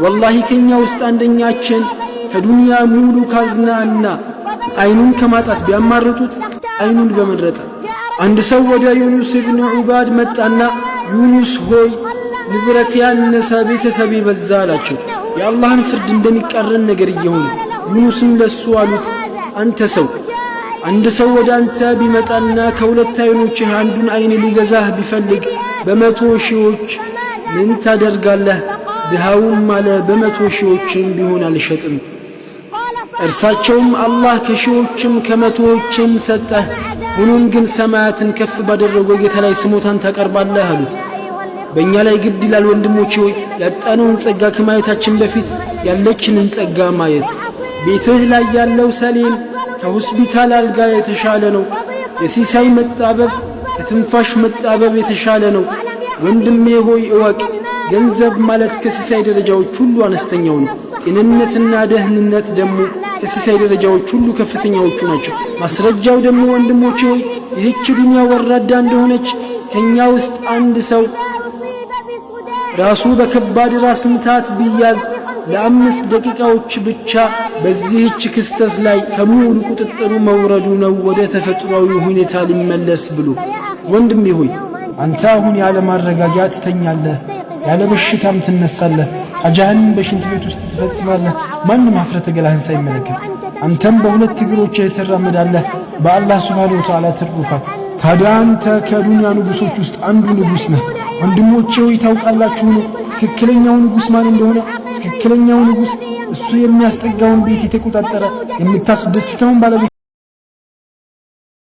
ወላሂ ከኛ ውስጥ አንደኛችን ከዱንያ ሙሉ ካዝናና አይኑን ከማጣት ቢያማርጡት አይኑን በመረጠ። አንድ ሰው ወደ ዩኑስ ኢብኑ ዑባድ መጣና ዩኑስ ሆይ ንብረት ያነሰ ቤተሰብ በዛ አላቸው። የአላህን ፍርድ እንደሚቃረን ነገር እየሆነ ዩኑስም ለሱ አሉት አንተ ሰው አንድ ሰው ወደ አንተ ቢመጣና ከሁለት አይኖችህ አንዱን አይን ሊገዛህ ቢፈልግ በመቶ ሺዎች ምን ታደርጋለህ? ድሃውም አለ በመቶ ሺዎችም ቢሆን አልሸጥም። እርሳቸውም አላህ ከሺዎችም ከመቶዎችም ሰጠህ፣ ሆኖም ግን ሰማያትን ከፍ ባደረገው ጌታ ላይ ስሞታን ታቀርባለህ አሉት። በእኛ ላይ ግድ ይላል ወንድሞቼ ሆይ ያጣነውን ጸጋ ከማየታችን በፊት ያለችንን ጸጋ ማየት። ቤትህ ላይ ያለው ሰሌን ከሆስፒታል አልጋ የተሻለ ነው። የሲሳይ መጣበብ ከትንፋሽ መጣበብ የተሻለ ነው። ወንድሜ ሆይ እወቅ፣ ገንዘብ ማለት ከሲሳይ ደረጃዎች ሁሉ አነስተኛው ነው። ጤንነትና ደህንነት ደግሞ ከሲሳይ ደረጃዎች ሁሉ ከፍተኛዎቹ ናቸው። ማስረጃው ደግሞ ወንድሞቼ ሆይ ይህች ዱንያ ወራዳ እንደሆነች ከኛ ውስጥ አንድ ሰው ራሱ በከባድ ራስ ምታት ቢያዝ ለአምስት ደቂቃዎች ብቻ በዚህች ክስተት ላይ ከሙሉ ቁጥጥሩ መውረዱ ነው ወደ ተፈጥሯዊ ሁኔታ ሊመለስ ብሎ። ወንድሜ ሆይ አንተ አሁን ያለ ማረጋጋት ትተኛለህ፣ ያለ በሽታም ትነሳለህ፣ ሐጃህን በሽንት ቤት ውስጥ ትፈጽማለህ፣ ማንም ኀፍረተ ገላህን ሳይመለከት። አንተም በሁለት እግሮችህ ትራመዳለህ በአላህ ሱብሓነሁ ወተዓላ ትሩፋት። ታዲያ አንተ ከዱንያ ንጉሶች ውስጥ አንዱ ንጉስ ነህ። ወንድሞቼ ሆይ ታውቃላችሁ ትክክለኛው ንጉስ ማን እንደሆነ? ትክክለኛው ንጉስ እሱ የሚያስጠጋውን ቤት የተቆጣጠረ የምታስደስተውን ባለቤት